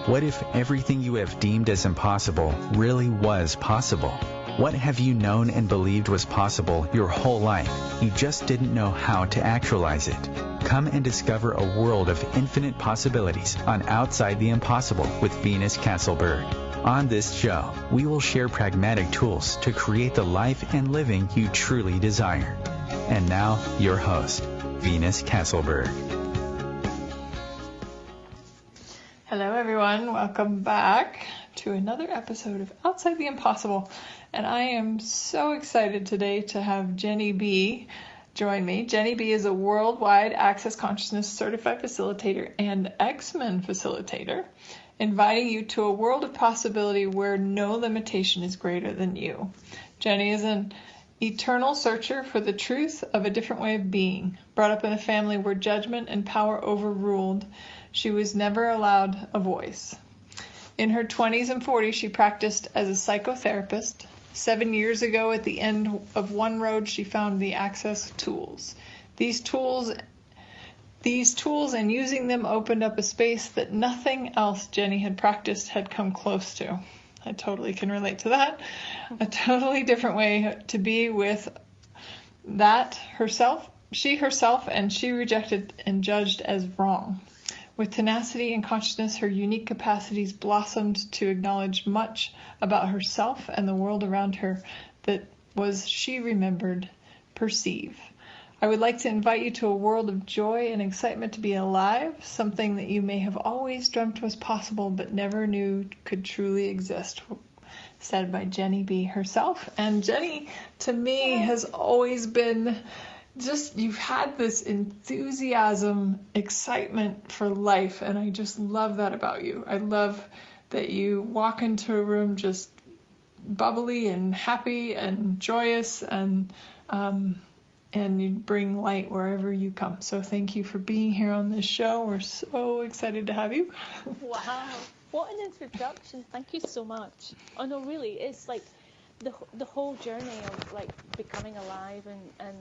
What if everything you have deemed as impossible really was possible? What have you known and believed was possible your whole life? You just didn't know how to actualize it. Come and discover a world of infinite possibilities on Outside the Impossible with Venus Castleberg. On this show, we will share pragmatic tools to create the life and living you truly desire. And now, your host, Venus Castleberg. Hello everyone, welcome back to another episode of Outside the Impossible. And I am so excited today to have Jeni Be join me. Jeni Be is a worldwide Access Consciousness Certified Facilitator and X-Men Facilitator, inviting you to a world of possibility where no limitation is greater than you. Jeni is an eternal searcher for the truth of a different way of being. Brought up in a family where judgment and power overruled, she was never allowed a voice. In her 20s and 40s, she practiced as a psychotherapist. 7 years ago, at the end of one road, she found the Access tools. These tools and using them opened up a space that nothing else Jeni had practiced had come close to. I totally can relate to that. A totally different way to be with that herself, she herself, and she rejected and judged as wrong. With tenacity and consciousness, her unique capacities blossomed to acknowledge much about herself and the world around her that was, she remembered, perceive. I would like to invite you to a world of joy and excitement to be alive, something that you may have always dreamt was possible but never knew could truly exist, said by Jeni Be herself. And Jeni, to me, has always been just, you've had this enthusiasm, excitement for life, and I just love that about you. I love that you walk into a room just bubbly and happy and joyous, and you bring light wherever you come. So thank you for being here on this show. We're so excited to have you. Wow, what an introduction. Thank you so much. Oh no, really, it's like the whole journey of like becoming alive and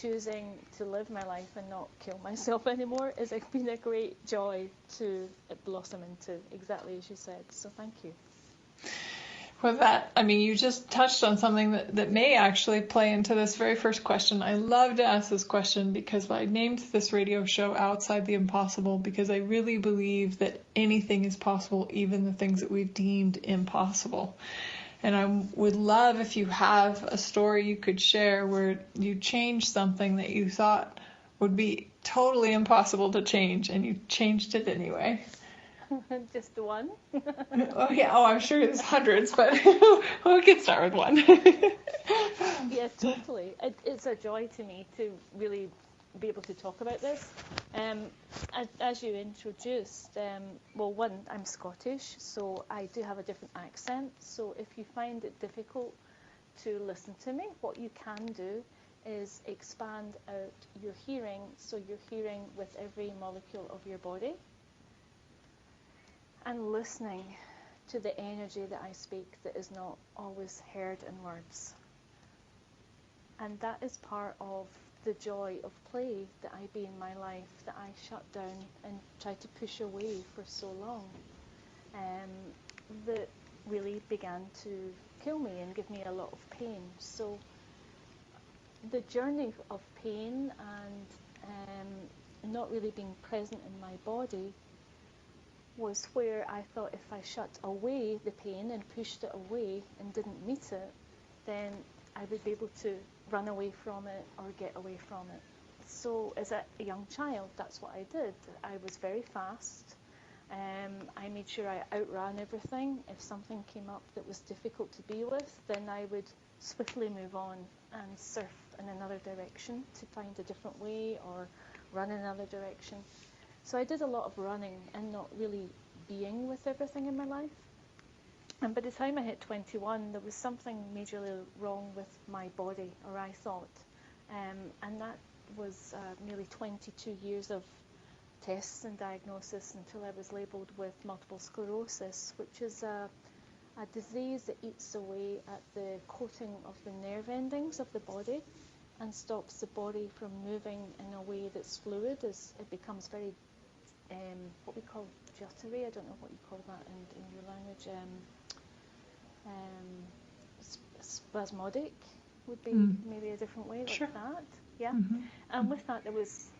choosing to live my life and not kill myself anymore is been a great joy to blossom into, exactly as you said. So thank you. With that, I mean, you just touched on something that may actually play into this very first question. I love to ask this question because I named this radio show Outside the Impossible because I really believe that anything is possible, even the things that we've deemed impossible. And I would love if you have a story you could share where you changed something that you thought would be totally impossible to change, and you changed it anyway. Just the one? Oh, yeah. Oh, I'm sure there's hundreds, but we can start with one. Yeah, totally. It's a joy to me to really be able to talk about this. As you introduced, well, one, I'm Scottish, so I do have a different accent. So if you find it difficult to listen to me, what you can do is expand out your hearing, so you're hearing with every molecule of your body, and listening to the energy that I speak that is not always heard in words. And that is part of the joy of play that I be in my life, that I shut down and tried to push away for so long, that really began to kill me and give me a lot of pain. So the journey of pain and not really being present in my body was where I thought if I shut away the pain and pushed it away and didn't meet it, then I would be able to run away from it or get away from it. So as a young child, that's what I did. I was very fast. I made sure I outran everything. If something came up that was difficult to be with, then I would swiftly move on and surf in another direction to find a different way or run in another direction. So I did a lot of running and not really being with everything in my life. And by the time I hit 21, there was something majorly wrong with my body, or I thought. And that was nearly 22 years of tests and diagnosis until I was labelled with multiple sclerosis, which is a disease that eats away at the coating of the nerve endings of the body and stops the body from moving in a way that's fluid as it becomes very what we call jittery. I don't know what you call that in your language. Spasmodic would be maybe a different way, like Sure. that. Yeah. Mm-hmm. And with that, there was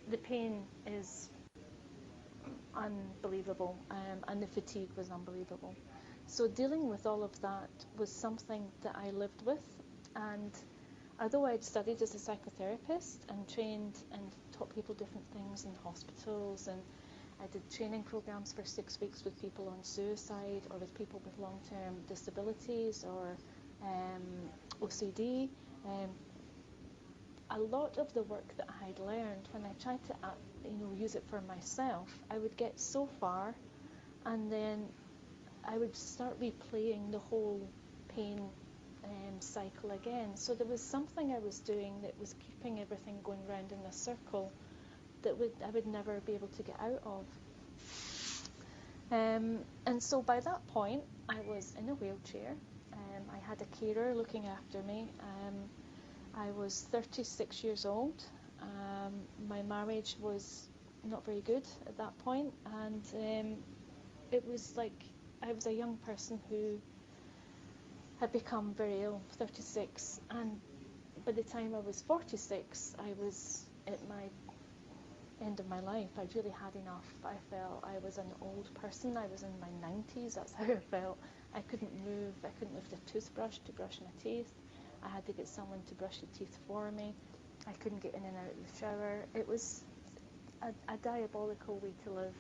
the pain is unbelievable, and the fatigue was unbelievable. So dealing with all of that was something that I lived with. And although I'd studied as a psychotherapist and trained and taught people different things in hospitals, and I did training programs for 6 weeks with people on suicide or with people with long-term disabilities or OCD, a lot of the work that I had learned, when I tried to use it for myself, I would get so far and then I would start replaying the whole pain cycle again. So there was something I was doing that was keeping everything going round in a circle that I would never be able to get out of. And so by that point, I was in a wheelchair. I had a carer looking after me. I was 36 years old. My marriage was not very good at that point, and it was like I was a young person who had become very ill, 36, and by the time I was 46, I was at my end of my life. I'd really had enough. I felt I was an old person. I was in my 90s. That's how I felt. I couldn't move. I couldn't lift a toothbrush to brush my teeth. I had to get someone to brush the teeth for me. I couldn't get in and out of the shower. It was a diabolical way to live.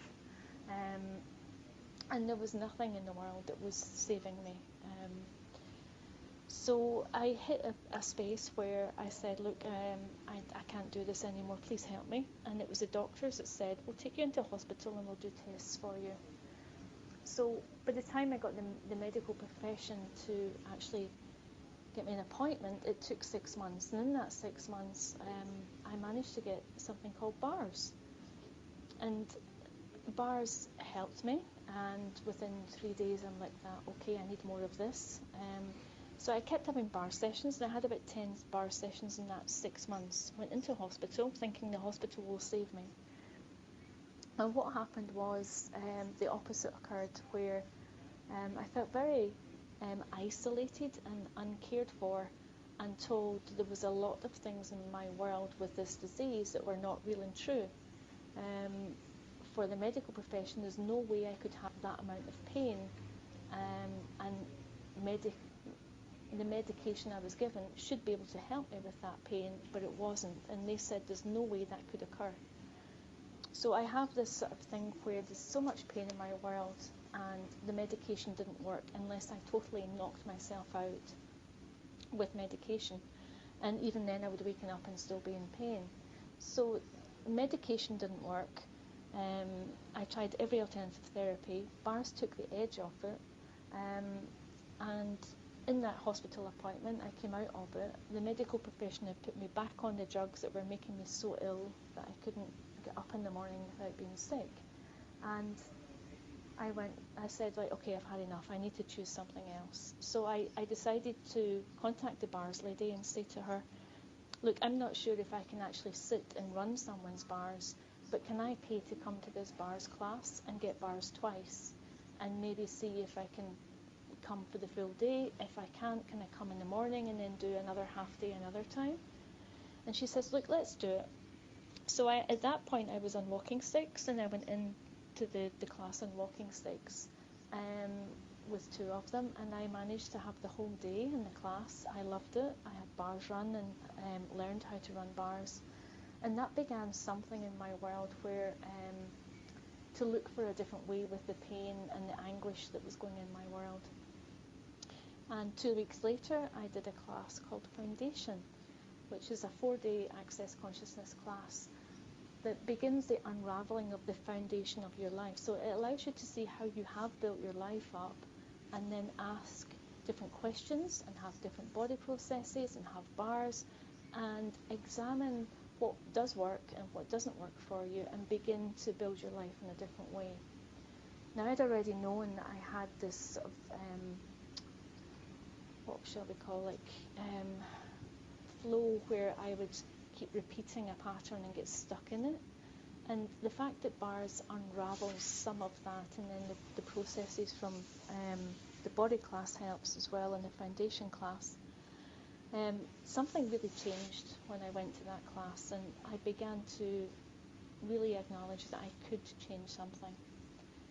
And there was nothing in the world that was saving me. So I hit a space where I said, look, I can't do this anymore, please help me. And it was the doctors that said, we'll take you into hospital and we'll do tests for you. So by the time I got the medical profession to actually get me an appointment, it took 6 months. And in that 6 months, I managed to get something called bars. And bars helped me. And within 3 days, I'm like, okay, I need more of this. So I kept having bar sessions, and I had about 10 bar sessions in that 6 months. Went into hospital thinking the hospital will save me. And what happened was the opposite occurred, where I felt very isolated and uncared for, and told there was a lot of things in my world with this disease that were not real and true. For the medical profession, there's no way I could have that amount of pain, and the medication I was given should be able to help me with that pain, but it wasn't, and they said there's no way that could occur. So I have this sort of thing where there's so much pain in my world, and the medication didn't work unless I totally knocked myself out with medication, and even then I would waken up and still be in pain. So medication didn't work. I tried every alternative therapy. Bars took the edge off it, and in that hospital appointment, I came out of it. The medical profession had put me back on the drugs that were making me so ill that I couldn't get up in the morning without being sick. And I said, like, okay, I've had enough. I need to choose something else. So I decided to contact the bars lady and say to her, look, I'm not sure if I can actually sit and run someone's bars, but can I pay to come to this bars class and get bars twice, and maybe see if I can come for the full day? If I can't, can I come in the morning and then do another half day another time? And she says, look, let's do it. So at that point I was on walking sticks, and I went into the class on walking sticks with 2 of them, and I managed to have the whole day in the class. I loved it. I had bars run and learned how to run bars, and that began something in my world where to look for a different way with the pain and the anguish that was going in my world. And 2 weeks later, I did a class called Foundation, which is a 4-day Access Consciousness class that begins the unraveling of the foundation of your life. So it allows you to see how you have built your life up, and then ask different questions and have different body processes and have bars, and examine what does work and what doesn't work for you, and begin to build your life in a different way. Now, I'd already known that I had this sort of what shall we call flow where I would keep repeating a pattern and get stuck in it. And the fact that bars unravels some of that, and then the processes from the body class helps as well, and the foundation class. Something really changed when I went to that class, and I began to really acknowledge that I could change something.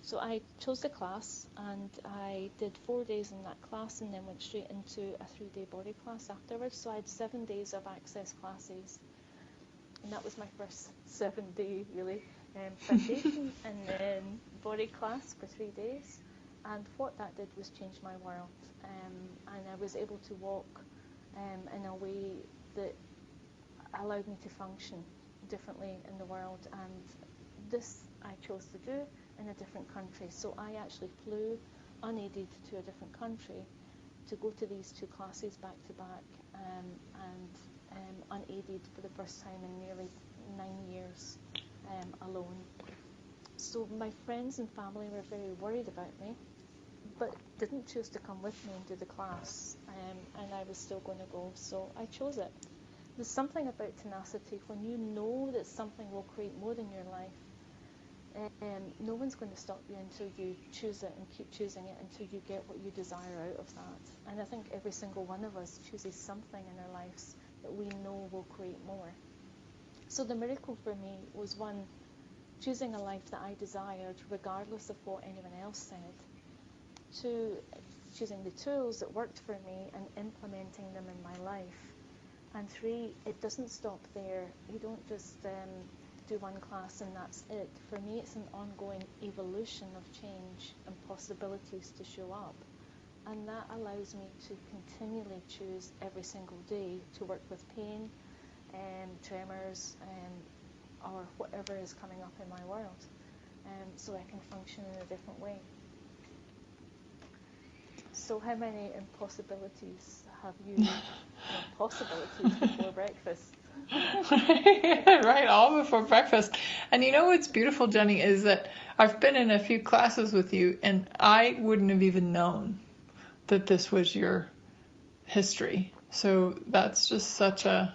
So I chose the class, and I did 4 days in that class, and then went straight into a 3-day body class afterwards. So I had 7 days of access classes, and that was my first 7-day really foundation, and then body class for 3 days. And what that did was change my world, and I was able to walk in a way that allowed me to function differently in the world. And this I chose to do in a different country. So I actually flew unaided to a different country to go to these 2 classes back to back, and unaided for the first time in nearly 9 years alone. So my friends and family were very worried about me, but didn't choose to come with me and do the class, and I was still going to go, so I chose it. There's something about tenacity when you know that something will create more than your life. No one's going to stop you until you choose it and keep choosing it until you get what you desire out of that. And I think every single one of us chooses something in our lives that we know will create more. So the miracle for me was, one, choosing a life that I desired regardless of what anyone else said. 2, choosing the tools that worked for me and implementing them in my life. And 3, it doesn't stop there. You don't just do one class and that's it. For me, it's an ongoing evolution of change and possibilities to show up. And that allows me to continually choose every single day to work with pain, tremors, or whatever is coming up in my world, so I can function in a different way. So how many impossibilities have you, possibilities before breakfast? Right, all before breakfast. And you know what's beautiful, Jeni, is that I've been in a few classes with you, and I wouldn't have even known that this was your history. So that's just such a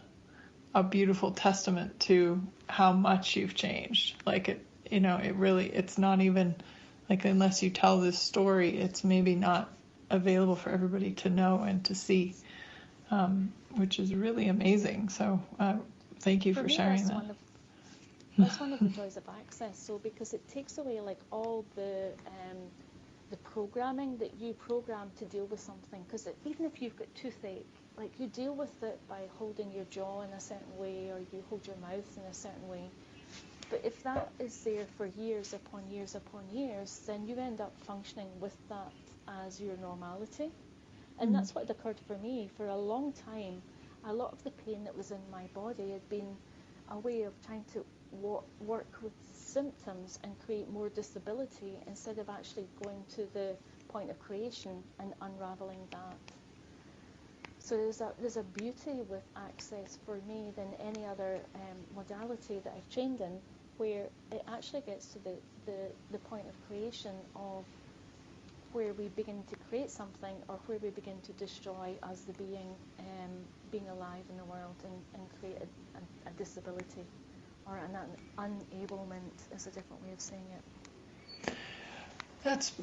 beautiful testament to how much you've changed. Like it really, it's not even like, unless you tell this story, it's maybe not available for everybody to know and to see, which is really amazing. So thank you for sharing that. That's one of the joys of access. So because it takes away like all the programming that you program to deal with something. Because even if you've got toothache, like you deal with it by holding your jaw in a certain way, or you hold your mouth in a certain way. But if that is there for years upon years upon years, then you end up functioning with that as your normality. And that's what occurred for me. For a long time, a lot of the pain that was in my body had been a way of trying to work with symptoms and create more disability, instead of actually going to the point of creation and unraveling that. So there's a beauty with access for me than any other modality that I've trained in, where it actually gets to the point of creation, of where we begin to create something, or where we begin to destroy as the being alive in the world, and create a disability, or an unablement is a different way of saying it. That's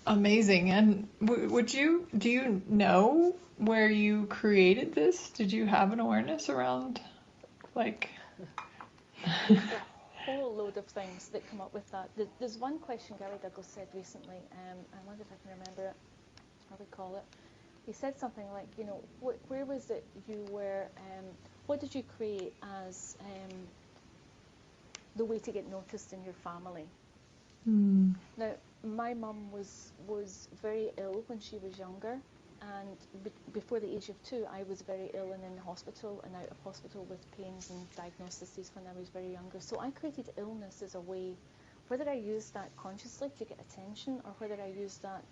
amazing. And do you know where you created this? Did you have an awareness around, like? There's a whole load of things that come up with that. There's one question Gary Douglas said recently, I wonder if I can remember it, I'll recall it. He said something like, where was it you were, what did you create as the way to get noticed in your family? Now, my mum was very ill when she was younger, and before the age of 2, I was very ill and in the hospital and out of hospital with pains and diagnoses when I was very younger. So I created illness as a way, whether I used that consciously to get attention, or whether I used that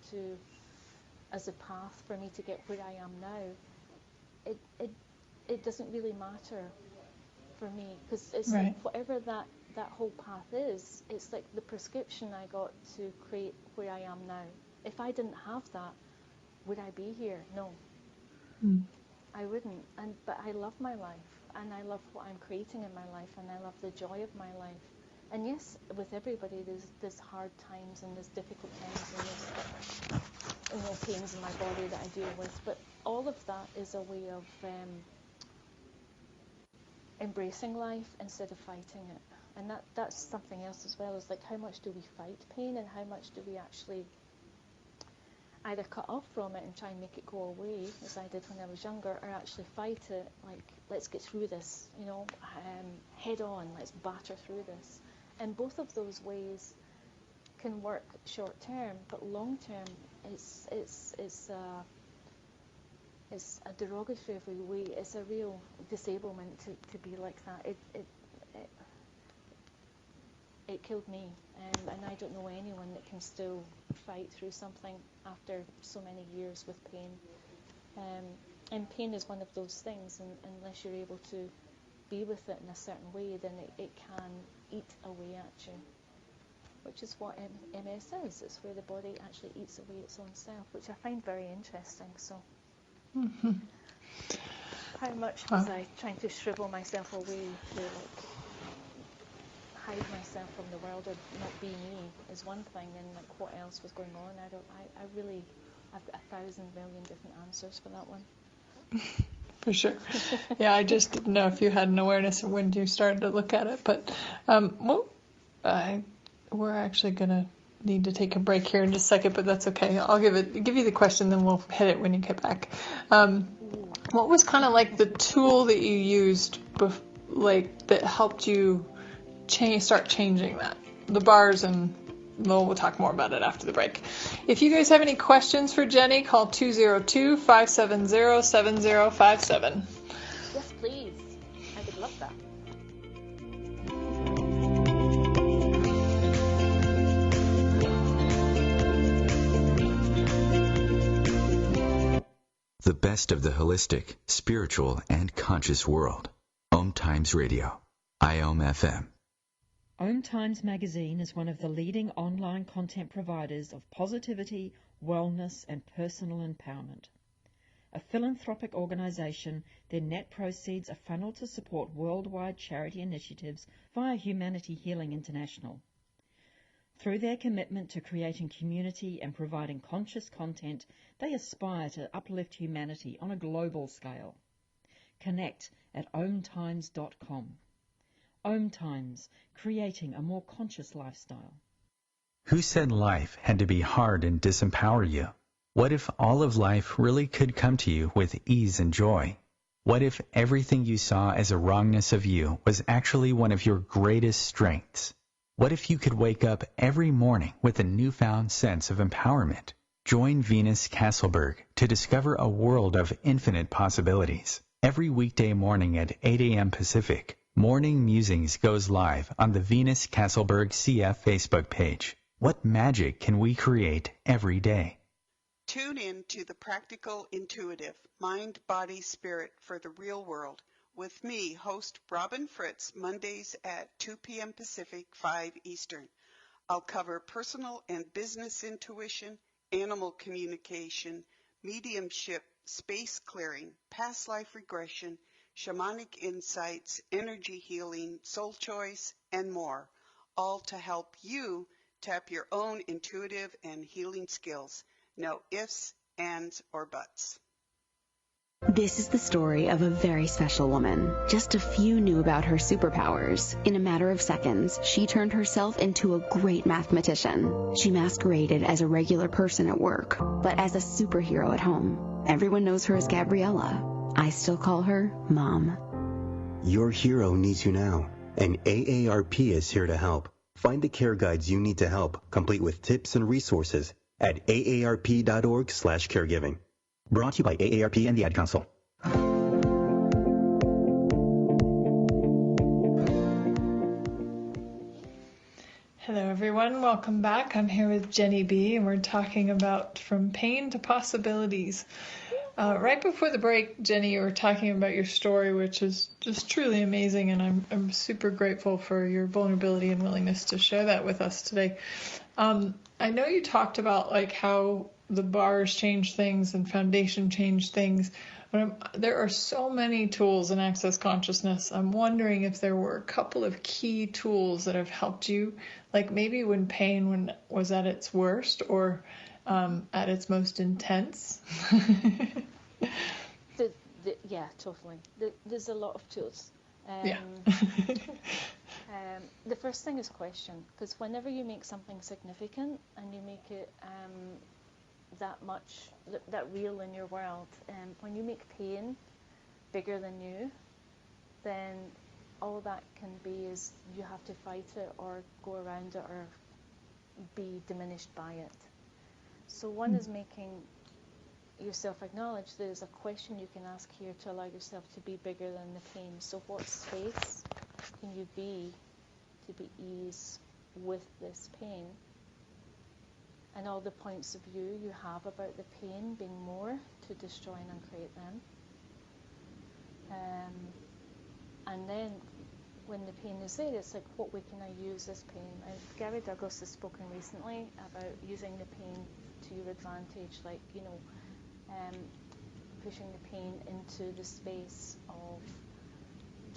as a path for me to get where I am now, it doesn't really matter for me, because it's Right. like whatever that whole path is, it's like the prescription I got to create where I am now. If I didn't have that, would I be here? No, I wouldn't. But I love my life, and I love what I'm creating in my life, and I love the joy of my life. And yes, with everybody, there's hard times and there's difficult times and there's pains in my body that I deal with. But all of that is a way of embracing life instead of fighting it. And that's something else as well, is like how much do we fight pain and how much do we actually either cut off from it and try and make it go away, as I did when I was younger, or actually fight it, like, let's get through this, head on, let's batter through this. And both of those ways can work short term, but long term it's a derogatory way. It's a real disablement to be like that. It killed me, and I don't know anyone that can still fight through something after so many years with pain. And pain is one of those things, and unless you're able to be with it in a certain way, then it can eat away at you, which is what MS is. It's where the body actually eats away its own self, which I find very interesting. So, how much was I trying to shrivel myself away to hide myself from the world or not be me is one thing, and like what else was going on? I've got 1,000 million different answers for that one. For sure. Yeah, I just didn't know if you had an awareness of when you started to look at it. But we're actually going to need to take a break here in just a second, but that's okay. I'll give you the question, then we'll hit it when you get back. What was kind of like the tool that you used, that helped you start changing that? The bars, and we'll talk more about it after the break. If you guys have any questions for Jeni, call 202-570-7057. Yes, please. I would love that. The best of the holistic, spiritual, and conscious world. OMTimes Radio. IOM FM. OMTimes magazine is one of the leading online content providers of positivity, wellness, and personal empowerment. A philanthropic organisation, their net proceeds are funneled to support worldwide charity initiatives via Humanity Healing International. Through their commitment to creating community and providing conscious content, they aspire to uplift humanity on a global scale. Connect at omtimes.com. OMTimes, creating a more conscious lifestyle. Who said life had to be hard and disempower you? What if all of life really could come to you with ease and joy? What if everything you saw as a wrongness of you was actually one of your greatest strengths? What if you could wake up every morning with a newfound sense of empowerment? Join Venus Castleberg to discover a world of infinite possibilities. Every weekday morning at 8 a.m. Pacific, Morning Musings goes live on the Venus Castleberg CF Facebook page. What magic can we create every day? Tune in to the Practical Intuitive, Mind, Body, Spirit for the Real World with me, host Robin Fritz, Mondays at 2 p.m. Pacific, 5 Eastern. I'll cover personal and business intuition, animal communication, mediumship, space clearing, past life regression, shamanic insights, energy healing, soul choice, and more, all to help you tap your own intuitive and healing skills. No ifs, ands, or buts. This is the story of a very special woman. Just a few knew about her superpowers. In a matter of seconds, she turned herself into a great mathematician. She masqueraded as a regular person at work, but as a superhero at home. Everyone knows her as Gabriella. I still call her Mom. Your hero needs you now, and AARP is here to help. Find the care guides you need to help, complete with tips and resources at aarp.org/caregiving. Brought to you by AARP and the Ad Council. Hello everyone, welcome back. I'm here with Jeni Be, and we're talking about from pain to possibilities. Right before the break, Jeni, you were talking about your story, which is just truly amazing, and I'm super grateful for your vulnerability and willingness to share that with us today. I know you talked about like how the bars change things and foundation change things. But there are so many tools in Access Consciousness. I'm wondering if there were a couple of key tools that have helped you, like maybe when pain was at its worst or at its most intense. Yeah, totally. There's a lot of tools. Yeah. The first thing is question, because whenever you make something significant and you make it that real in your world, when you make pain bigger than you, then all that can be is you have to fight it or go around it or be diminished by it. So one is making yourself acknowledge there's a question you can ask here to allow yourself to be bigger than the pain. So what space can you be to be ease with this pain? And all the points of view you have about the pain being more to destroy and uncreate them. And then when the pain is there, it's like, what way can I use this pain? And Gary Douglas has spoken recently about using the pain to your advantage, like, pushing the pain into the space of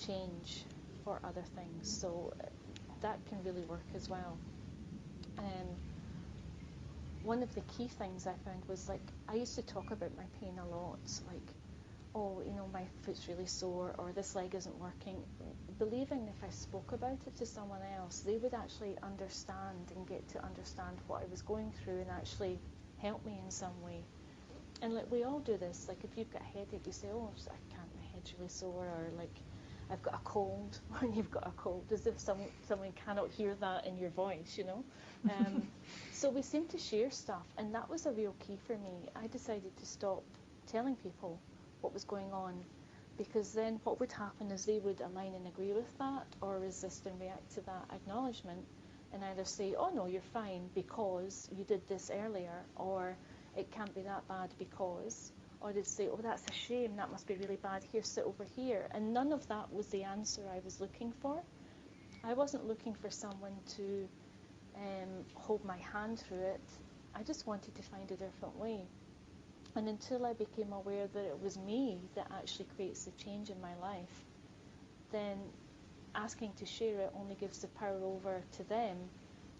change for other things. So that can really work as well. One of the key things I found was, like, I used to talk about my pain a lot, like, oh, my foot's really sore, or this leg isn't working, believing if I spoke about it to someone else, they would actually understand and get to understand what I was going through and actually help me in some way. And like, we all do this. Like, if you've got a headache, you say, oh, I can't, my head's really sore, or like, I've got a cold. When you've got a cold, as if someone cannot hear that in your voice, So we seem to share stuff, and that was a real key for me. I decided to stop telling people what was going on, because then what would happen is they would align and agree with that, or resist and react to that acknowledgement, and either say, oh no, you're fine because you did this earlier, or it can't be that bad because, or they'd say, oh, that's a shame, that must be really bad, here, sit over here. And none of that was the answer I was looking for. I wasn't looking for someone to hold my hand through it. I just wanted to find a different way. And until I became aware that it was me that actually creates the change in my life, then asking to share it only gives the power over to them,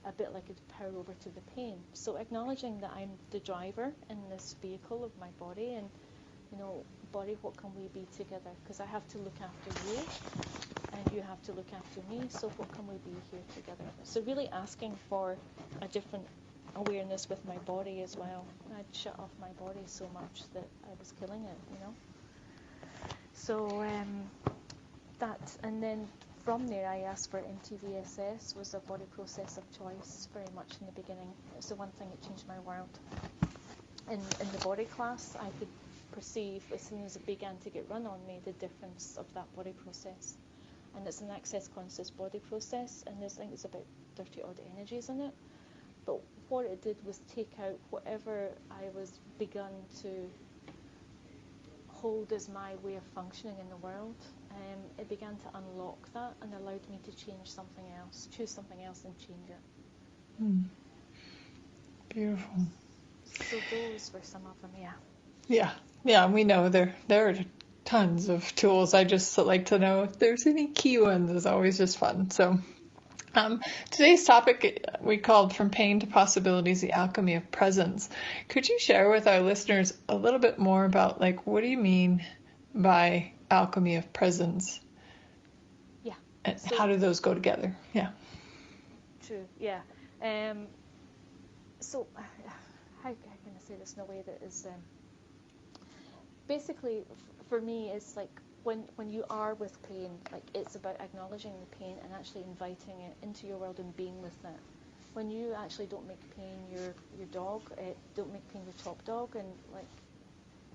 a bit like a power over to the pain. So acknowledging that I'm the driver in this vehicle of my body, and body, what can we be together? Because I have to look after you, and you have to look after me, so what can we be here together? So really asking for a different awareness with my body as well. I'd shut off my body so much that I was killing it, So and then from there I asked for MTVSS, was a body process of choice very much in the beginning. It's the one thing that changed my world. In the body class, I could perceive, as soon as it began to get run on me, the difference of that body process. And it's an access conscious body process, and I think there's about 30 odd energies in it. But what it did was take out whatever I was begun to hold as my way of functioning in the world. It began to unlock that and allowed me to change something else, choose something else and change it. Beautiful. So those were some of them, yeah. Yeah, we know there are tons of tools. I just like to know if there's any key ones. It's always just fun. So today's topic we called From Pain to Possibilities, the Alchemy of Presence. Could you share with our listeners a little bit more about, like, what do you mean by alchemy of presence? Yeah. And how do those go together? Yeah. True, yeah. So how can I say this in a way that is... basically, for me, it's like when you are with pain, like, it's about acknowledging the pain and actually inviting it into your world and being with it. When you actually don't make pain your dog, don't make pain your top dog,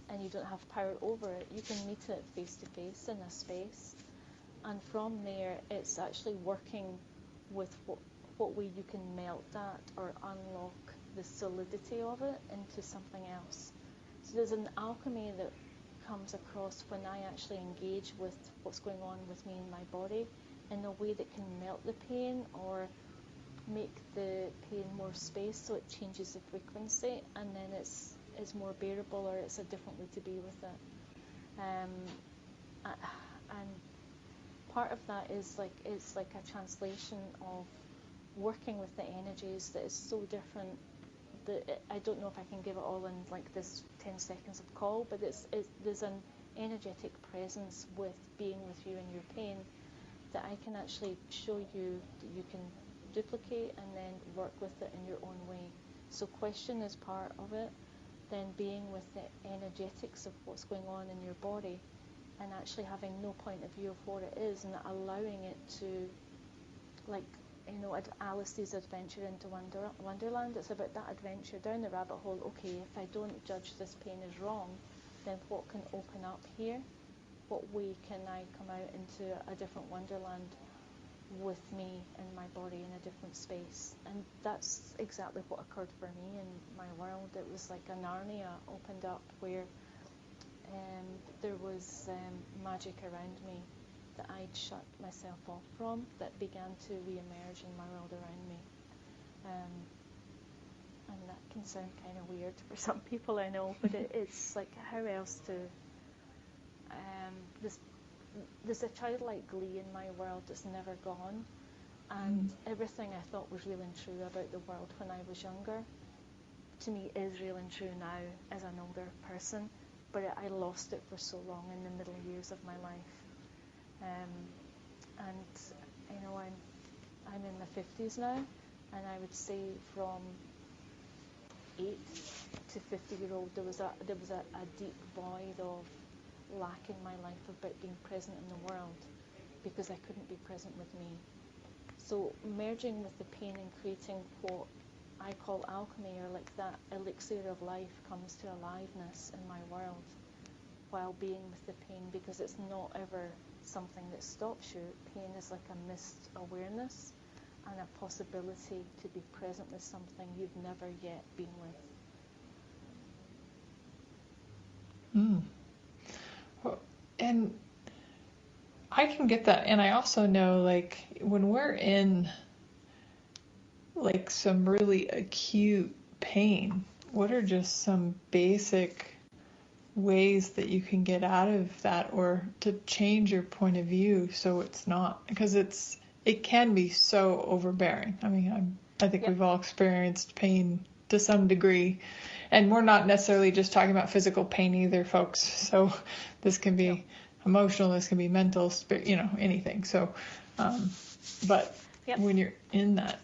and you don't have power over it, you can meet it face to face in a space, and from there it's actually working with what way you can melt that or unlock the solidity of it into something else. So there's an alchemy that comes across when I actually engage with what's going on with me in my body in a way that can melt the pain or make the pain more space, so it changes the frequency, and then it's more bearable, or it's a different way to be with it. And part of that is like, it's like a translation of working with the energies that is so different. I don't know if I can give it all in like this 10 seconds of call, but there's an energetic presence with being with you in your pain that I can actually show you that you can duplicate and then work with it in your own way. So question is part of it, then being with the energetics of what's going on in your body, and actually having no point of view of what it is, and allowing it to, like, you know, Alice's adventure into Wonderland. It's about that adventure down the rabbit hole. Okay, if I don't judge this pain as wrong, then what can open up here? What way can I come out into a different Wonderland with me and my body in a different space? And that's exactly what occurred for me in my world. It was like a Narnia opened up, where there was magic around me that I'd shut myself off from, that began to re-emerge in my world around me. And that can sound kind of weird for some people, I know, but it's like, how else to... There's a childlike glee in my world that's never gone, and everything I thought was real and true about the world when I was younger, to me is real and true now as an older person, but I lost it for so long in the middle years of my life. And you know, I'm in my 50s now, and I would say from 8 to 50-year-old, there was a deep void of lack in my life about being present in the world, because I couldn't be present with me. So merging with the pain and creating what I call alchemy, or like that elixir of life, comes to aliveness in my world while being with the pain, because it's not ever something that stops you. Pain is like a missed awareness and a possibility to be present with something you've never yet been with. Well, and I can get that, and I also know, like, when we're in like some really acute pain, what are just some basic ways that you can get out of that, or to change your point of view so it's not, because it can be so overbearing. I mean, I think we've all experienced pain to some degree, and we're not necessarily just talking about physical pain either, folks. So this can be emotional, this can be mental, you know, anything. So, but when you're in that.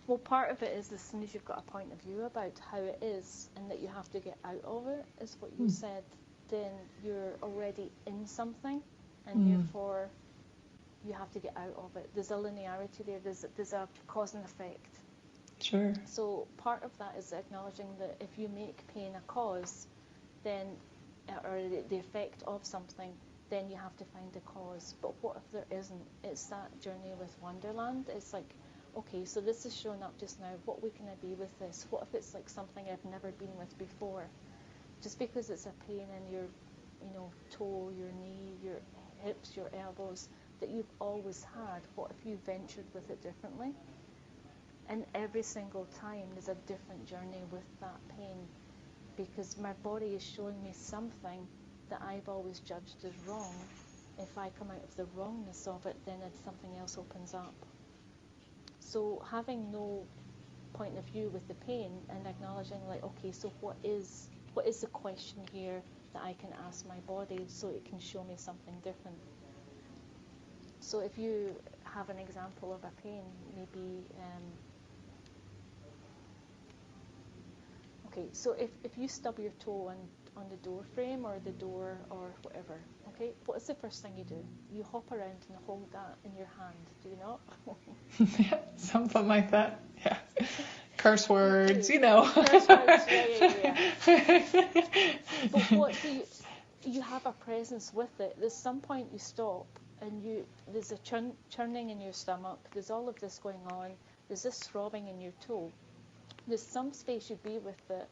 Well, part of it is, as soon as you've got a point of view about how it is and that you have to get out of it, is what you said, then you're already in something, and therefore you have to get out of it. There's a linearity there, there's a cause and effect. Sure. So part of that is acknowledging that if you make pain a cause, then, or the effect of something, then you have to find a cause. But what if there isn't? It's that journey with Wonderland. It's like, okay, so this is showing up just now. What way can I be with this? What if it's like something I've never been with before? Just because it's a pain in your, you know, toe, your knee, your hips, your elbows, that you've always had, what if you ventured with it differently? And every single time there's a different journey with that pain, because my body is showing me something that I've always judged as wrong. If I come out of the wrongness of it, then something else opens up. So having no point of view with the pain and acknowledging, like, okay, so what is the question here that I can ask my body so it can show me something different? So if you have an example of a pain, maybe, okay, so if you stub your toe on the door frame or the door or whatever, okay, what's the first thing you do? You hop around and hold that in your hand, do you not? Yeah, something like that, yeah. Curse words, you know. Curse words, yeah. But what do you have a presence with it. There's some point you stop and there's a churning in your stomach, there's all of this going on, there's this throbbing in your toe. There's some space you be with it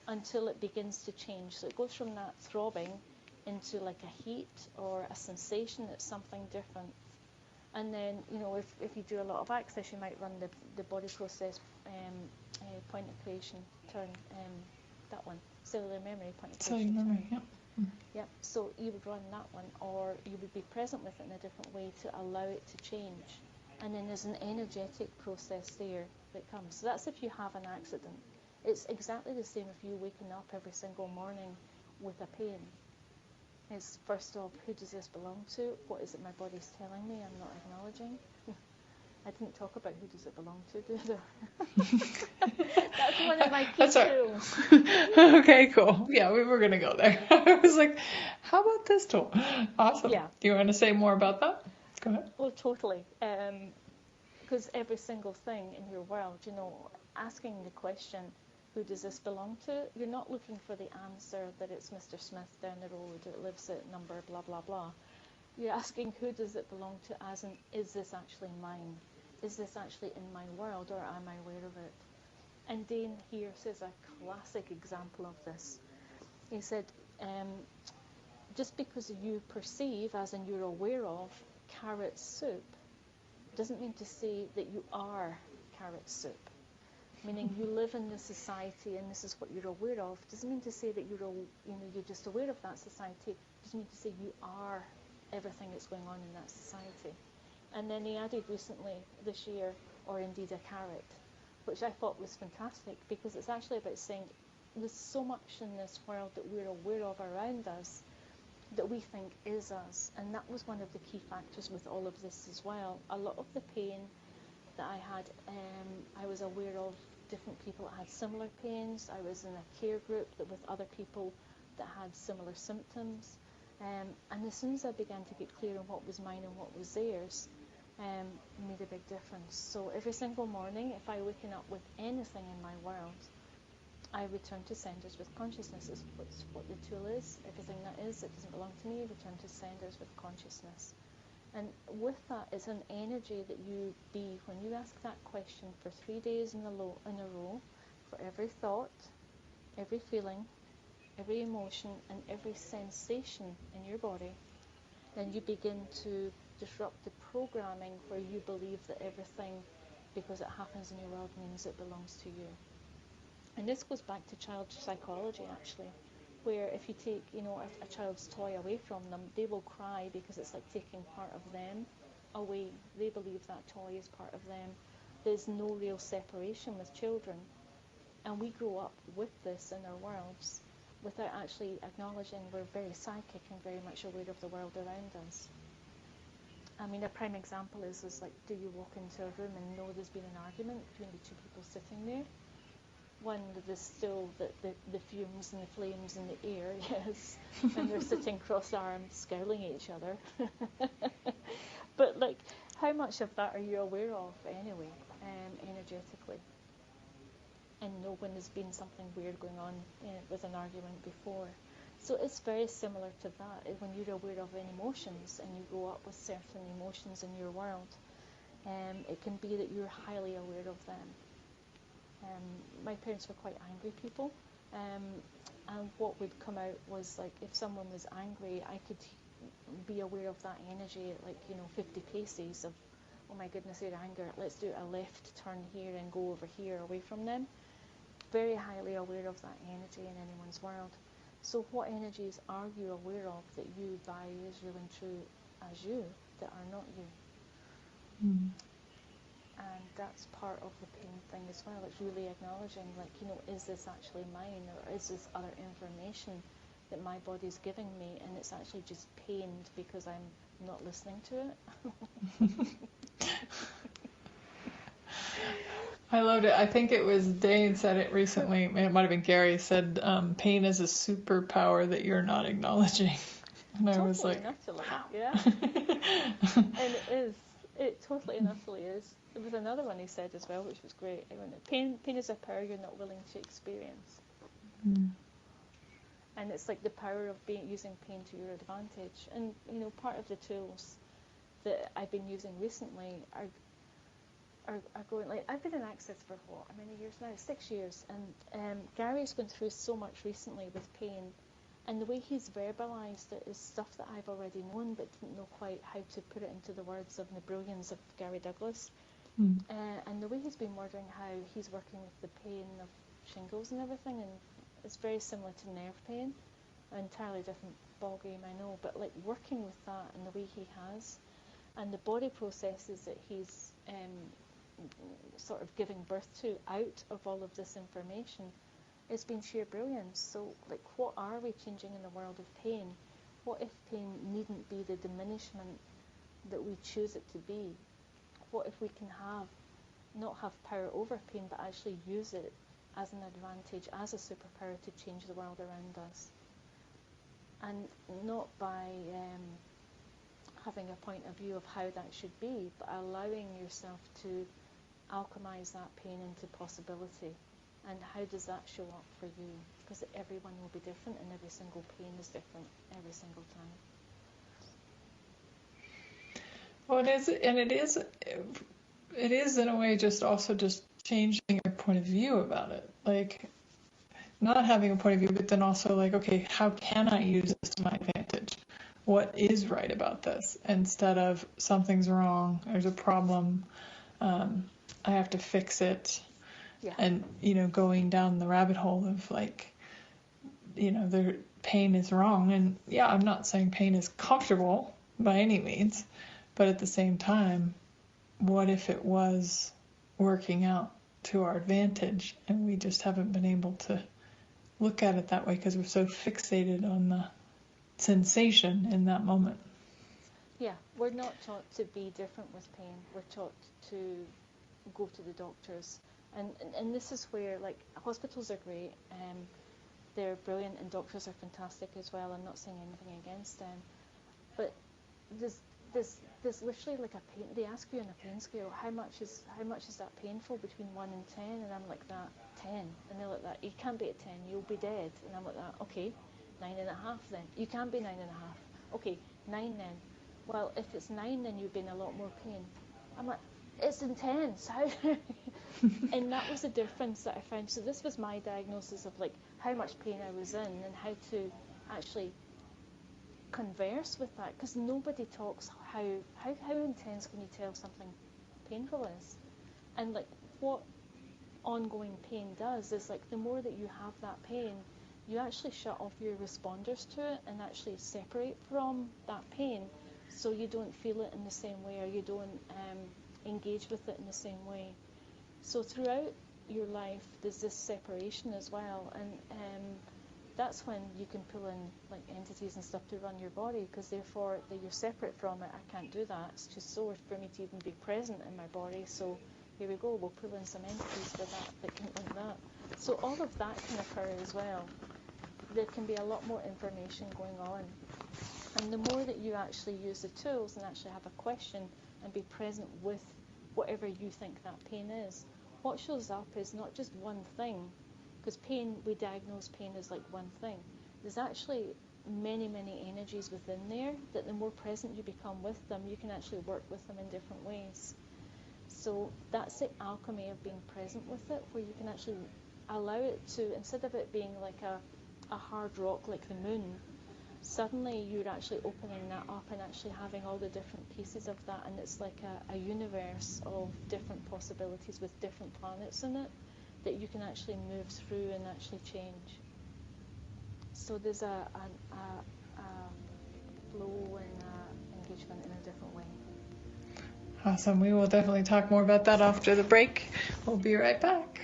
until it begins to change. So it goes from that throbbing into like a heat or a sensation that's something different. And then, if you do a lot of access, you might run the body process point of creation turn, that one, cellular memory point of creation Cellular memory, turn. yeah. Yep. So you would run that one, or you would be present with it in a different way to allow it to change. And then there's an energetic process there that comes. So that's if you have an accident. It's exactly the same if you're waking up every single morning with a pain. It's first off, who does this belong to? What is it my body's telling me I'm not acknowledging? I didn't talk about who does it belong to, did I? That's one of my key tools. Okay, cool. Yeah, we were going to go there. I was like, how about this tool? Awesome. Yeah. Do you want to say more about that? Go ahead. Well, totally. Because every single thing in your world, asking the question, who does this belong to? You're not looking for the answer that it's Mr. Smith down the road that lives at number blah, blah, blah. You're asking who does it belong to, as in, is this actually mine? Is this actually in my world, or am I aware of it? And Dane here says a classic example of this. He said, just because you perceive, as in you're aware of, carrot soup, doesn't mean to say that you are carrot soup. Meaning you live in this society and this is what you're aware of. Doesn't mean to say that you're just aware of that society. Doesn't mean to say you are everything that's going on in that society. And then he added recently this year, or indeed a carrot, which I thought was fantastic, because it's actually about saying there's so much in this world that we're aware of around us that we think is us. And that was one of the key factors with all of this as well. A lot of the pain that I had, I was aware of different people that had similar pains. I was in a care group with other people that had similar symptoms. And as soon as I began to get clear on what was mine and what was theirs, made a big difference. So every single morning, if I waken up with anything in my world, I return to centers with consciousness. Is what the tool is. Everything that doesn't belong to me, return to centers with consciousness. And with that, it's an energy that you be when you ask that question for 3 days in a row, for every thought, every feeling, every emotion, and every sensation in your body. Then you begin to disrupt the programming where you believe that everything, because it happens in your world, means it belongs to you. And this goes back to child psychology, actually, where if you take, a child's toy away from them, they will cry because it's like taking part of them away. They believe that toy is part of them. There's no real separation with children. And we grow up with this in our worlds without actually acknowledging we're very psychic and very much aware of the world around us. I mean, a prime example is like, do you walk into a room and know there's been an argument between the two people sitting there? One, there's still the fumes and the flames in the air, yes, and they're sitting cross-armed, scowling at each other. But, like, how much of that are you aware of anyway, energetically? And know when there's been something weird going on with an argument before. So it's very similar to that. When you're aware of emotions and you grow up with certain emotions in your world, it can be that you're highly aware of them. My parents were quite angry people, and what would come out was like if someone was angry, I could be aware of that energy at 50 paces of, oh my goodness, they're angry, let's do a left turn here and go over here away from them. Very highly aware of that energy in anyone's world. So what energies are you aware of that you value as real and true as you, that are not you? Mm. And that's part of the pain thing as well. It's really acknowledging, is this actually mine, or is this other information that my body's giving me, and it's actually just pained because I'm not listening to it? I loved it. I think it was Dane said it recently. It might have been Gary said, pain is a superpower that you're not acknowledging. And I was like, utterly, yeah. And it is. It totally and utterly is. There was another one he said as well, which was great. Pain is a power you're not willing to experience. Mm. And it's like the power of using pain to your advantage. And, part of the tools that I've been using recently are going, like, I've been in Access for how many years now? 6 years. And Gary's gone through so much recently with pain. And the way he's verbalized it is stuff that I've already known, but didn't know quite how to put it into the words of the brilliance of Gary Douglas. And the way he's been wording how he's working with the pain of shingles and everything, and it's very similar to nerve pain, an entirely different ball game, I know, but like working with that and the way he has, and the body processes that he's sort of giving birth to out of all of this information, it's been sheer brilliance. So like, what are we changing in the world of pain? What if pain needn't be the diminishment that we choose it to be? What if we can not have power over pain, but actually use it as an advantage, as a superpower to change the world around us? And not by having a point of view of how that should be, but allowing yourself to alchemize that pain into possibility. And how does that show up for you? Because everyone will be different, and every single pain is different every single time. Well, it is in a way just also just changing your point of view about it. Like, not having a point of view, but then also like, okay, how can I use this to my advantage? What is right about this? Instead of something's wrong, there's a problem, I have to fix it. Yeah. And, going down the rabbit hole of like, the pain is wrong. And yeah, I'm not saying pain is comfortable by any means, but at the same time, what if it was working out to our advantage and we just haven't been able to look at it that way because we're so fixated on the sensation in that moment? Yeah, we're not taught to be different with pain. We're taught to go to the doctors. And this is where, like, hospitals are great. They're brilliant, and doctors are fantastic as well. I'm not saying anything against them. But there's literally like a pain. They ask you on a pain scale, how much is that painful between 1 and 10? And I'm like, that 10. And they're like, that you can't be at 10. You'll be dead. And I'm like, that okay, 9.5 then. You can't be 9.5. Okay, 9 then. Well, if it's 9, then you'll be in a lot more pain. I'm like, it's intense. How? And that was the difference that I found. So this was my diagnosis of like how much pain I was in and how to actually converse with that, because nobody talks how intense can you tell something painful is. And like what ongoing pain does is like the more that you have that pain, you actually shut off your responders to it and actually separate from that pain, so you don't feel it in the same way, or you don't engage with it in the same way. So throughout your life there's this separation as well, and that's when you can pull in like entities and stuff to run your body, because therefore that you're separate from it. I can't do that. It's too sore for me to even be present in my body. So here we go. We'll pull in some entities for that can link that. So all of that can occur as well. There can be a lot more information going on. And the more that you actually use the tools and actually have a question and be present with whatever you think that pain is, what shows up is not just one thing. Because pain, we diagnose pain as like one thing. There's actually many, many energies within there that the more present you become with them, you can actually work with them in different ways. So that's the alchemy of being present with it, where you can actually allow it to, instead of it being like a hard rock like the moon, suddenly you're actually opening that up and actually having all the different pieces of that, and it's like a universe of different possibilities with different planets in it that you can actually move through and actually change. So there's a flow and engagement in a different way. Awesome. We will definitely talk more about that after the break. We'll be right back.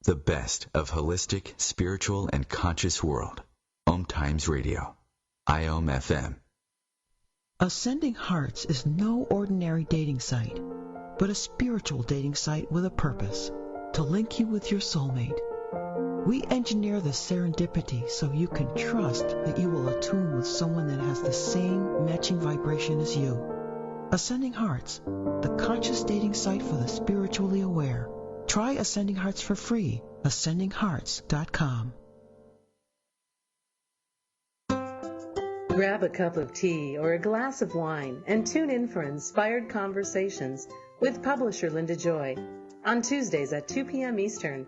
The best of holistic, spiritual, and conscious world. OMTimes Radio. IOM FM. Ascending Hearts is no ordinary dating site, but a spiritual dating site with a purpose, to link you with your soulmate. We engineer the serendipity so you can trust that you will attune with someone that has the same matching vibration as you. Ascending Hearts, the conscious dating site for the spiritually aware. Try Ascending Hearts for free. AscendingHearts.com. Grab a cup of tea or a glass of wine and tune in for Inspired Conversations with publisher Linda Joy on Tuesdays at 2 p.m. Eastern.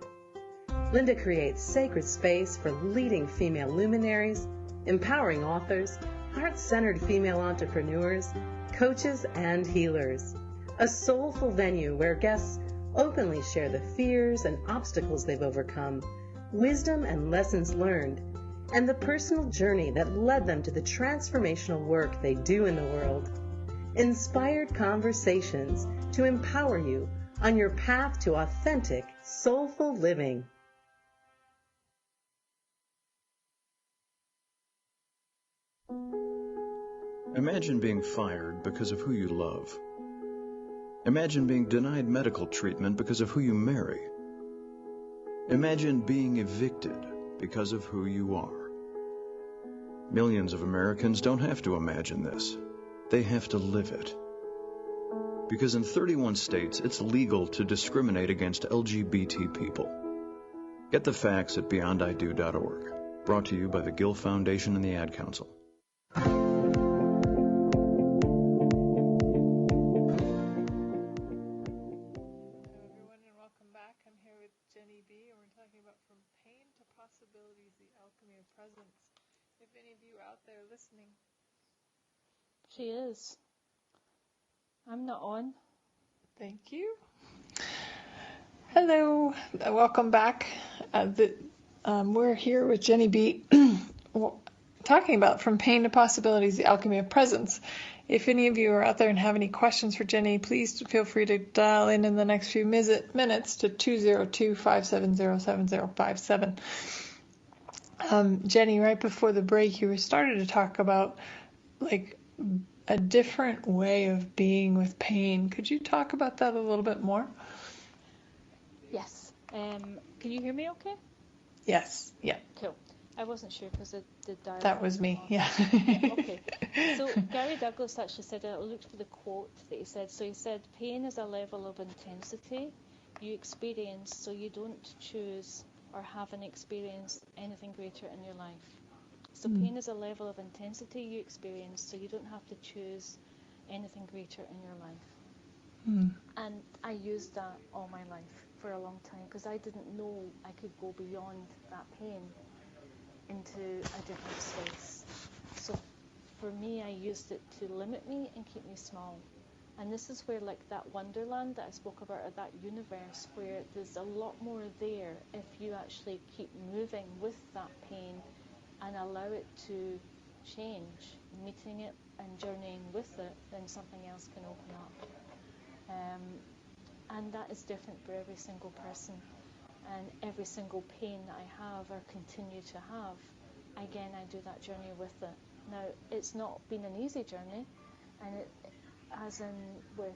Linda creates sacred space for leading female luminaries, empowering authors, heart-centered female entrepreneurs, coaches, and healers. A soulful venue where guests openly share the fears and obstacles they've overcome, wisdom and lessons learned, and the personal journey that led them to the transformational work they do in the world. Inspired Conversations to empower you on your path to authentic, soulful living. Imagine being fired because of who you love. Imagine being denied medical treatment because of who you marry. Imagine being evicted because of who you are. Millions of Americans don't have to imagine this. They have to live it. Because in 31 states, it's legal to discriminate against LGBT people. Get the facts at beyondido.org. Brought to you by the Gill Foundation and the Ad Council. Jeni Be, and we're talking about From Pain to Possibilities, the Alchemy of Presence. If any of you out there listening. She is. I'm not on. Thank you. Hello. Welcome back. We're here with Jeni Be, talking about From Pain to Possibilities, the Alchemy of Presence. If any of you are out there and have any questions for Jeni, please feel free to dial in the next few minutes to 202-570-7057. Jeni, right before the break, you started to talk about like a different way of being with pain. Could you talk about that a little bit more? Yes. Can you hear me okay? Yes. Yeah. Cool. I wasn't sure because the dial. That was me, yeah. Okay. So Gary Douglas actually said, I looked for the quote that he said. So he said, pain is a level of intensity you experience so you don't choose or haven't experienced anything greater in your life. So pain is a level of intensity you experience so you don't have to choose anything greater in your life. And I used that all my life for a long time because I didn't know I could go beyond that pain into a different space. So for me, I used it to limit me and keep me small. And this is where, like that wonderland that I spoke about, or that universe, where there's a lot more there if you actually keep moving with that pain and allow it to change, meeting it and journeying with it, then something else can open up. And that is different for every single person. And every single pain that I have or continue to have, again, I do that journey with it. Now, it's not been an easy journey, and it, as in with,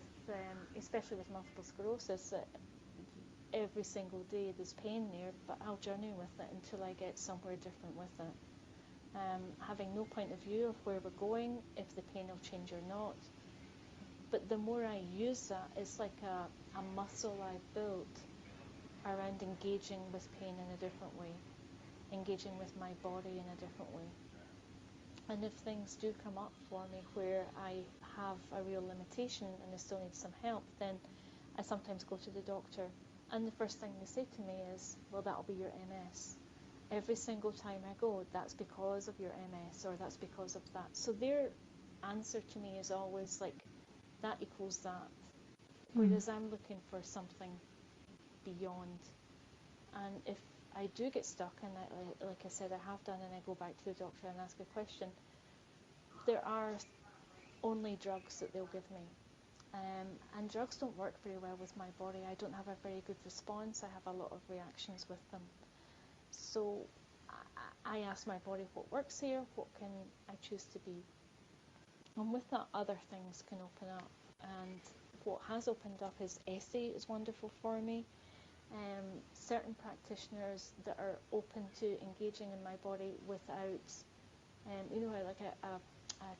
especially with multiple sclerosis, every single day there's pain there, but I'll journey with it until I get somewhere different with it. Having no point of view of where we're going, if the pain will change or not. But the more I use that, it's like a muscle I've built around engaging with pain in a different way, engaging with my body in a different way. And if things do come up for me where I have a real limitation and I still need some help, then I sometimes go to the doctor, and the first thing they say to me is, well, that'll be your MS. Every single time I go, that's because of your MS, or that's because of that. So their answer to me is always like, that equals that. Whereas I'm looking for something beyond. And if I do get stuck, and like I said, I have done, and I go back to the doctor and ask a question, there are only drugs that they'll give me. And drugs don't work very well with my body. I don't have a very good response. I have a lot of reactions with them. So I ask my body what works here, what can I choose to be. And with that, other things can open up. And what has opened up is essay is wonderful for me. Certain practitioners that are open to engaging in my body without, you know, like a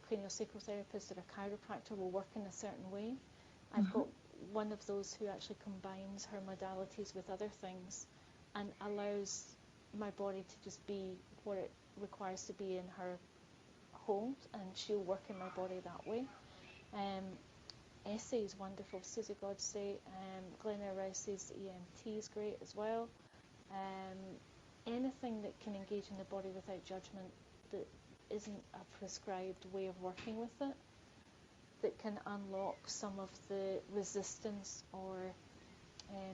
craniosacral therapist or a chiropractor will work in a certain way. I've got one of those who actually combines her modalities with other things and allows my body to just be what it requires to be in her home, and she'll work in my body that way. Essay is wonderful, Susie Godsey. Glenna Rice says EMT is great as well. Anything that can engage in the body without judgment, that isn't a prescribed way of working with it, that can unlock some of the resistance or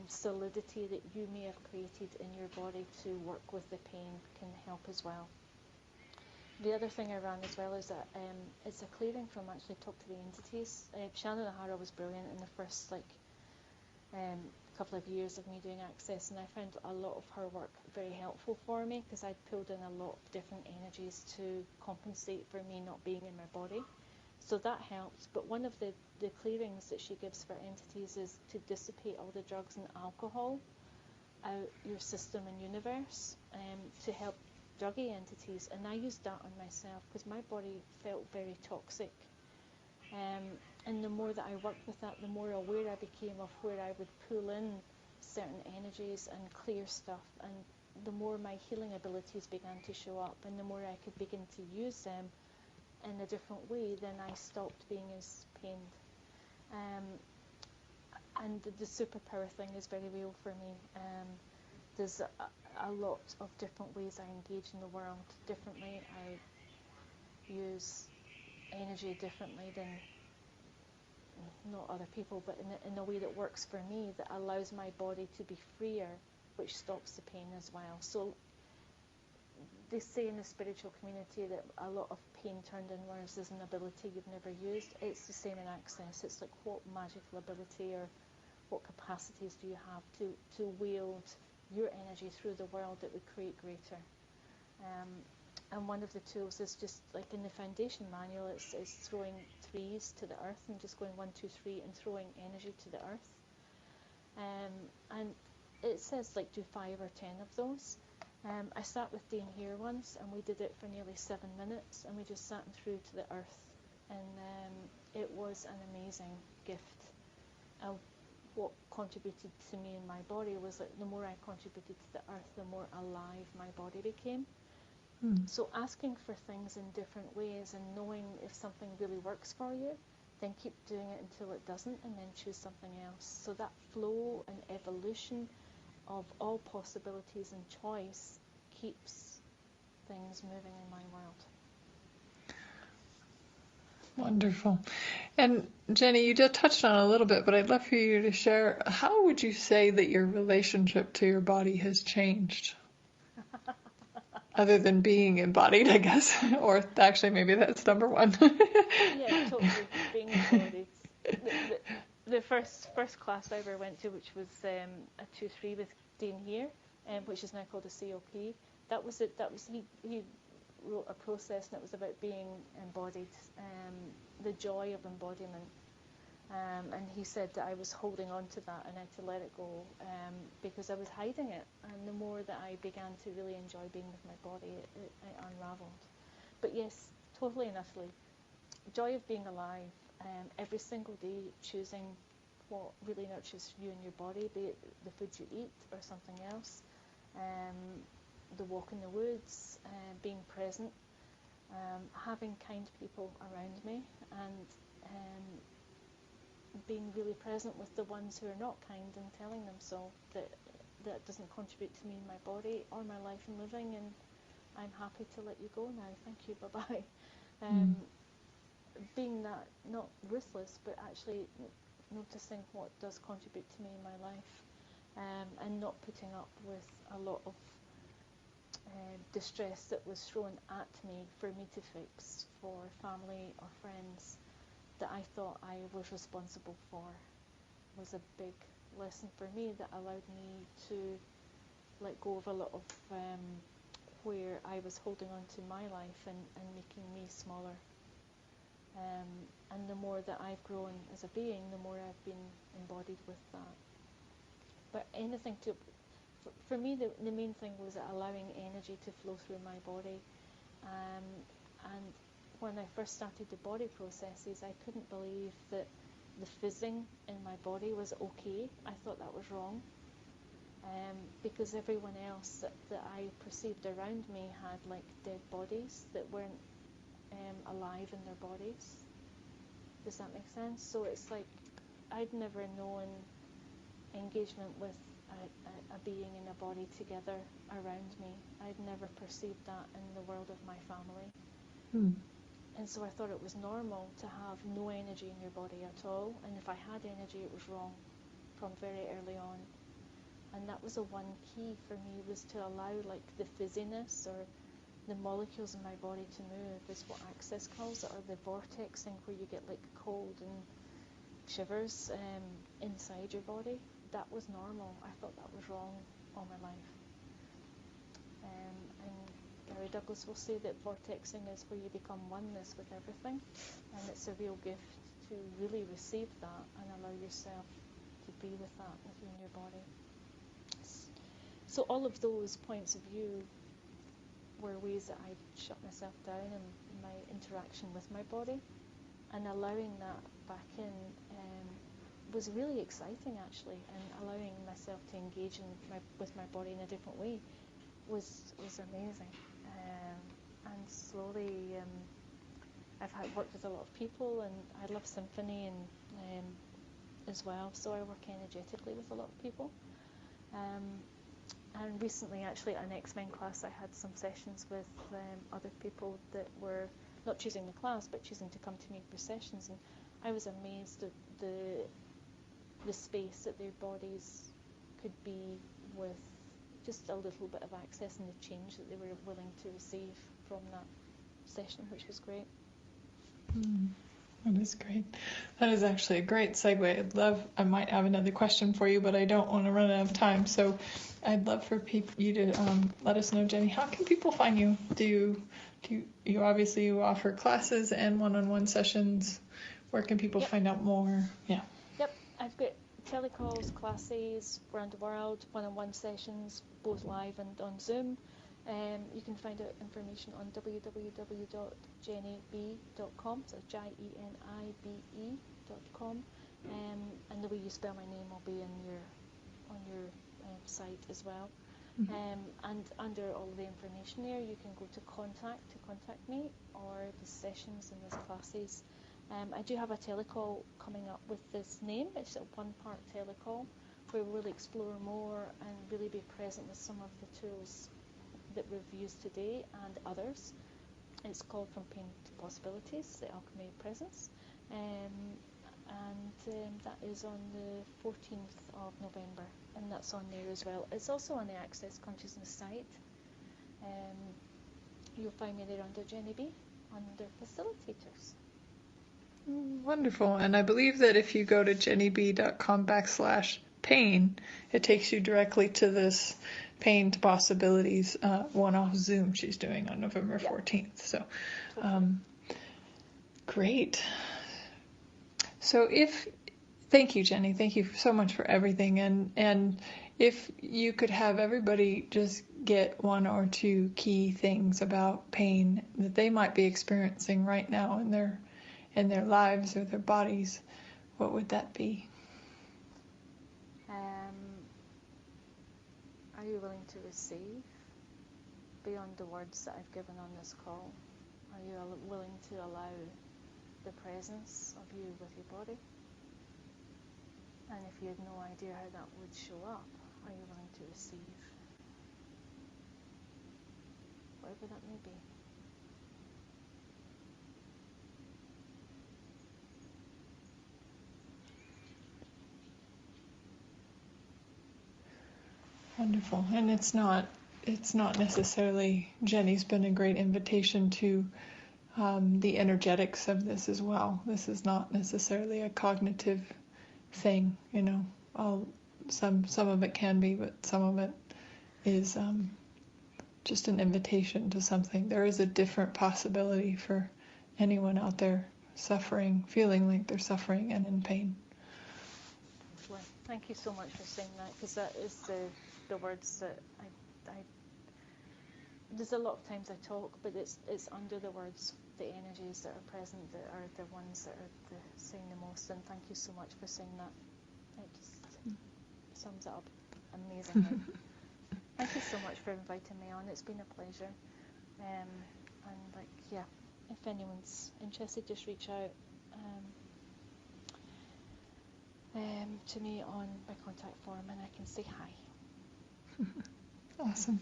solidity that you may have created in your body to work with the pain, can help as well. The other thing I ran as well is that it's a clearing from actually Talk to the Entities. Shannon O'Hara was brilliant in the first couple of years of me doing Access, and I found a lot of her work very helpful for me because I'd pulled in a lot of different energies to compensate for me not being in my body. So that helps. But one of the clearings that she gives for entities is to dissipate all the drugs and alcohol out your system and universe to help druggy entities. And I used that on myself because my body felt very toxic. And the more that I worked with that, the more aware I became of where I would pull in certain energies and clear stuff. And the more my healing abilities began to show up and the more I could begin to use them in a different way, then I stopped being as pained. And the superpower thing is very real for me. There's a lot of different ways I engage in the world differently. I use energy differently than not other people, but in a way that works for me, that allows my body to be freer, which stops the pain as well. So they say in the spiritual community that a lot of pain turned inwards is an ability you've never used. It's the same in Access. It's like, what magical ability or what capacities do you have to wield your energy through the world that would create greater? And one of the tools is just like in the foundation manual, it's throwing threes to the earth and just going 1, 2, 3 and throwing energy to the earth. And it says like do 5 or 10 of those. I sat with Dean here once and we did it for nearly 7 minutes and we just sat and threw to the earth, and it was an amazing gift. What contributed to me in my body was that the more I contributed to the earth, the more alive my body became. So asking for things in different ways and knowing if something really works for you, then keep doing it until it doesn't, and then choose something else. So that flow and evolution of all possibilities and choice keeps things moving in my world. Wonderful. And Jeni, you just touched on it a little bit, but I'd love for you to share, how would you say that your relationship to your body has changed? Other than being embodied, I guess. Or actually, maybe that's number one. Yeah, totally. Being embodied. The first class I ever went to, which was a 2-3 with Dean here, which is now called a COP. That was it. He wrote a process, and it was about being embodied, the joy of embodiment. And he said that I was holding on to that and I had to let it go because I was hiding it. And the more that I began to really enjoy being with my body, it unraveled. But yes, totally and utterly. Joy of being alive. Every single day choosing what really nurtures you and your body, be it the food you eat or something else. The walk in the woods, being present, having kind people around me, and being really present with the ones who are not kind and telling them so, that doesn't contribute to me and my body or my life and living, and I'm happy to let you go now, thank you, bye-bye. Being that, not ruthless, but actually noticing what does contribute to me in my life, and not putting up with a lot of distress that was thrown at me for me to fix for family or friends that I thought I was responsible for, was a big lesson for me that allowed me to let go of a lot of where I was holding on to my life and making me smaller. And the more that I've grown as a being, the more I've been embodied with that. But anything to, for me, the main thing was allowing energy to flow through my body. And when I first started the body processes, I couldn't believe that the fizzing in my body was okay. I thought that was wrong. Because everyone else that I perceived around me had like dead bodies that weren't alive in their bodies. Does that make sense? So it's like I'd never known engagement with a being in a body together around me. I'd never perceived that in the world of my family. And so I thought it was normal to have no energy in your body at all, and if I had energy it was wrong from very early on. And that was the one key for me, was to allow like the fizziness or the molecules in my body to move, is what Access calls it, or the vortexing, where you get like cold and shivers inside your body. That was normal. I thought that was wrong all my life. And Gary Douglas will say that vortexing is where you become oneness with everything, and it's a real gift to really receive that and allow yourself to be with that within your body. So all of those points of view were ways that I shut myself down in my interaction with my body, and allowing that back in was really exciting actually, and allowing myself to engage with my body in a different way was amazing. And slowly I've worked with a lot of people, and I love symphony and as well, so I work energetically with a lot of people. And recently, actually, at an X-Men class, I had some sessions with other people that were not choosing the class, but choosing to come to me for sessions. And I was amazed at the space that their bodies could be with just a little bit of access, and the change that they were willing to receive from that session, which was great. That is great. That is actually a great segue. I might have another question for you, but I don't want to run out of time. So I'd love for you to let us know, Jeni, how can people find you? Do you obviously offer classes and one-on-one sessions? Where can people find out more? Yeah. Yep, I've got telecalls, classes around the world, one-on-one sessions, both live and on Zoom. You can find out information on www.jenibe.com, so JENIBE.com, and the way you spell my name will be on your site as well. And under all the information there, you can go to contact me, or the sessions and the classes. I do have a telecall coming up with this name. It's a one-part telecall where we'll explore more and really be present with some of the tools that we've used today and others. It's called From Pain to Possibilities, the Alchemy Presence, and that is on the 14th of November, and that's on there as well. It's also on the Access Consciousness site. You'll find me there under Jeni Be, under Facilitators. Wonderful. And I believe that if you go to jenibe.com/pain, it takes you directly to this Pain to Possibilities one-off Zoom she's doing on November 14th. So, great. So thank you, Jeni. Thank you so much for everything. And if you could have everybody just get one or two key things about pain that they might be experiencing right now in their lives or their bodies, what would that be? Are you willing to receive beyond the words that I've given on this call? Are you willing to allow the presence of you with your body? And if you had no idea how that would show up, are you willing to receive? Whatever that may be. Wonderful. And it's not necessarily, Jeni's been a great invitation to the energetics of this as well. This is not necessarily a cognitive thing, some of it can be, but some of it is just an invitation to something. There is a different possibility for anyone out there suffering, feeling like they're suffering and in pain. Thank you so much for saying that, because that is the words that I there's a lot of times I talk, but it's under the words, the the energies that are present that are the ones that are saying the most. And thank you so much for saying that. It just sums it up amazingly. Thank you so much for inviting me on. It's been a pleasure. And if anyone's interested, just reach out to me on my contact form and I can say hi. Awesome.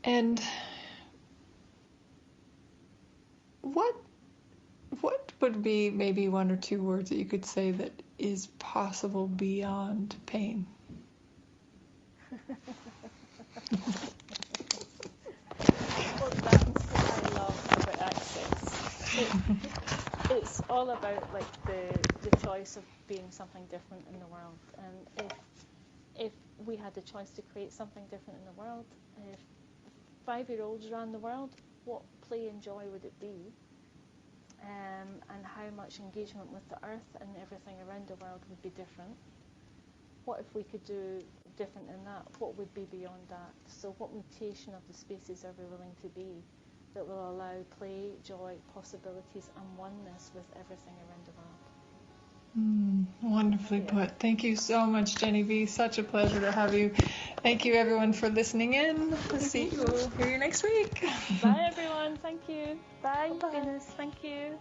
And what would be maybe one or two words that you could say that is possible beyond pain? Well, that's what I love about Access. It's all about like the choice of being something different in the world. And if we had the choice to create something different in the world, if 5-year-olds ran the world, what play and joy would it be? And how much engagement with the earth and everything around the world would be different? What if we could do different in that? What would be beyond that? So what mutation of the species are we willing to be that will allow play, joy, possibilities and oneness with everything around the world? Wonderfully put. Thank you so much, Jeni Be. Such a pleasure to have you. Thank you, everyone, for listening in. See you. We'll hear you next week. Bye, everyone. Thank you. Bye, Bye. Venus. Thank you.